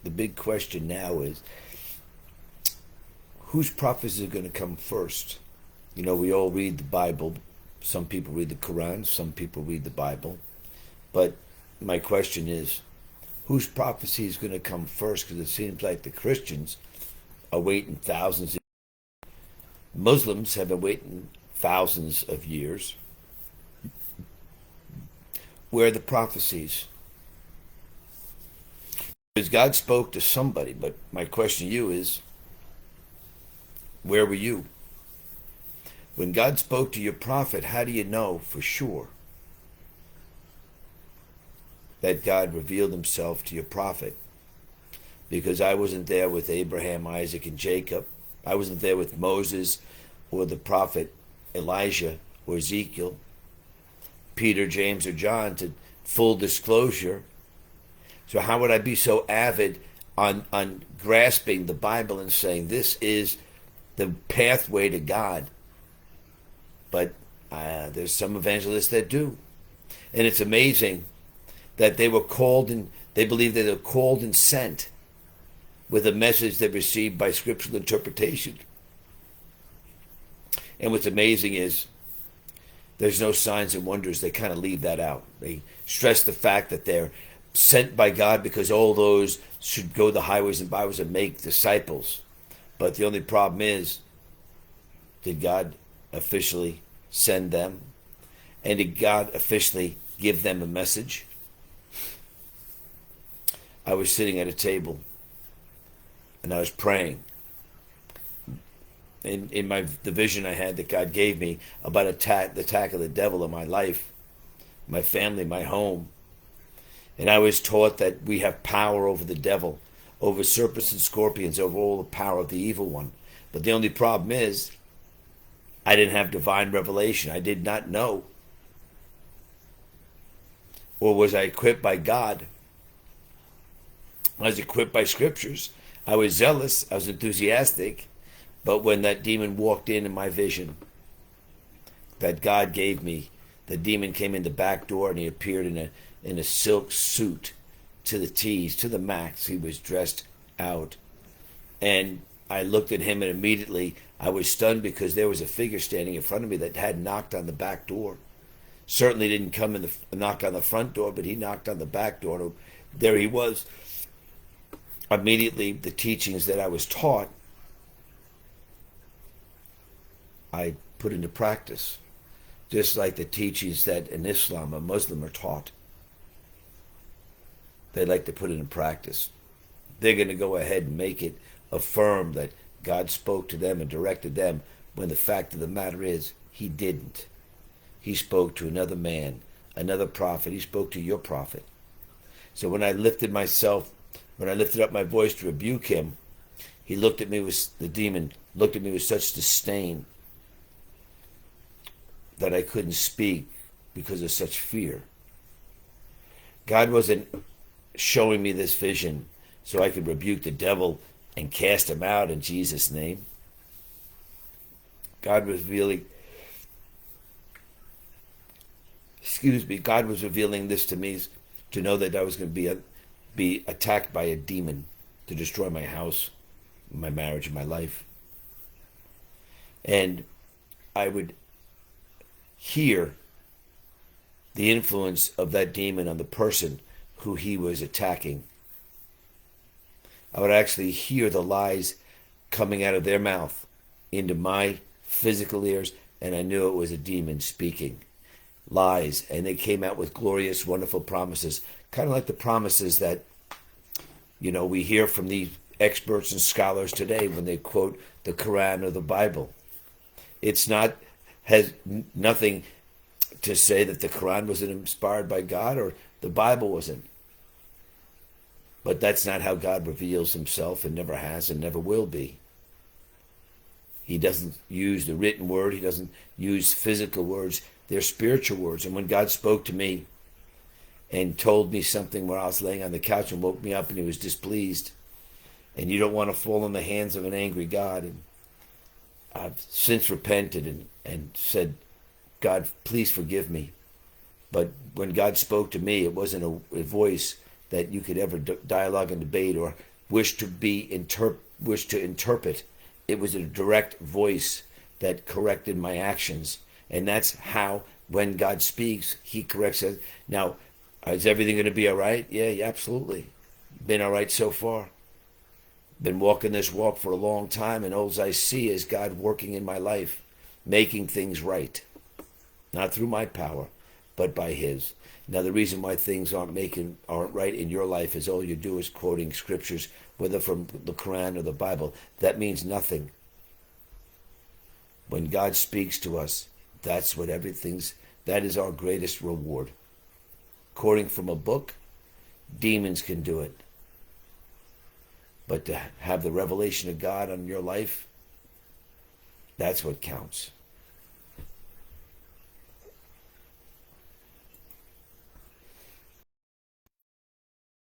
the big question now is, whose prophecy is going to come first? You know, we all read the Bible. Some people read the Quran, some people read the Bible. But my question is, whose prophecy is going to come first? Because it seems like the Christians are waiting thousands of years. Muslims have been waiting thousands of years. Where are the prophecies? Because God spoke to somebody, but my question to you is, where were you? When God spoke to your prophet, how do you know for sure that God revealed himself to your prophet? Because I wasn't there with Abraham, Isaac, and Jacob. I wasn't there with Moses or the prophet Elijah or Ezekiel, Peter, James, or John, to full disclosure. So how would I be so avid on grasping the Bible and saying this is the pathway to God? But there's some evangelists that do. And it's amazing that they were called and they believe that they were called and sent with a message they received by scriptural interpretation. And what's amazing is there's no signs and wonders. They kind of leave that out. They stress the fact that they're sent by God because all those should go the highways and byways and make disciples. But the only problem is, did God officially send them? And did God officially give them a message? I was sitting at a table and I was praying. In the vision I had that God gave me about the attack of the devil in my life, my family, my home. And I was taught that we have power over the devil, over serpents and scorpions, over all the power of the evil one. But the only problem is, I didn't have divine revelation. I did not know. Or was I equipped by God? I was equipped by scriptures. I was zealous. I was enthusiastic. But when that demon walked in my vision that God gave me, the demon came in the back door and he appeared in a silk suit to the T's, to the max. He was dressed out. And I looked at him and immediately I was stunned because there was a figure standing in front of me that had knocked on the back door. Certainly didn't come in the knock on the front door, but he knocked on the back door. And there he was. Immediately, the teachings that I was taught, I put into practice. Just like the teachings that in Islam, a Muslim, are taught. They like to put it in practice. They're going to go ahead and make it affirm that God spoke to them and directed them, when the fact of the matter is, he didn't. He spoke to another man, another prophet. He spoke to your prophet. So when I lifted up my voice to rebuke him, he looked at me the demon looked at me with such disdain that I couldn't speak because of such fear. God wasn't showing me this vision so I could rebuke the devil and cast him out in Jesus' name. God was revealing this to me to know that I was going to be attacked by a demon to destroy my house, my marriage, and my life. And I would hear the influence of that demon on the person who he was attacking. I would actually hear the lies coming out of their mouth into my physical ears, and I knew it was a demon speaking lies. And they came out with glorious, wonderful promises, kind of like the promises that, we hear from these experts and scholars today when they quote the Quran or the Bible. Has nothing to say that the Quran wasn't inspired by God or the Bible wasn't. But that's not how God reveals himself, and never has and never will be. He doesn't use the written word. He doesn't use physical words. They're spiritual words. And when God spoke to me and told me something where I was laying on the couch and woke me up and he was displeased, and you don't want to fall in the hands of an angry God. And I've since repented and said, God, please forgive me. But when God spoke to me, it wasn't a voice that you could ever dialogue and debate or wish to interpret. It was a direct voice that corrected my actions. And that's how, when God speaks, he corrects us. Now, is everything going to be all right? Yeah, absolutely. Been all right so far. Been walking this walk for a long time, and all I see is God working in my life, making things right. Not through my power, but by his. Now, the reason why things aren't right in your life is all you do is quoting scriptures, whether from the Quran or the Bible. That means nothing. When God speaks to us, that is our greatest reward. Quoting from a book, demons can do it. But to have the revelation of God on your life, that's what counts.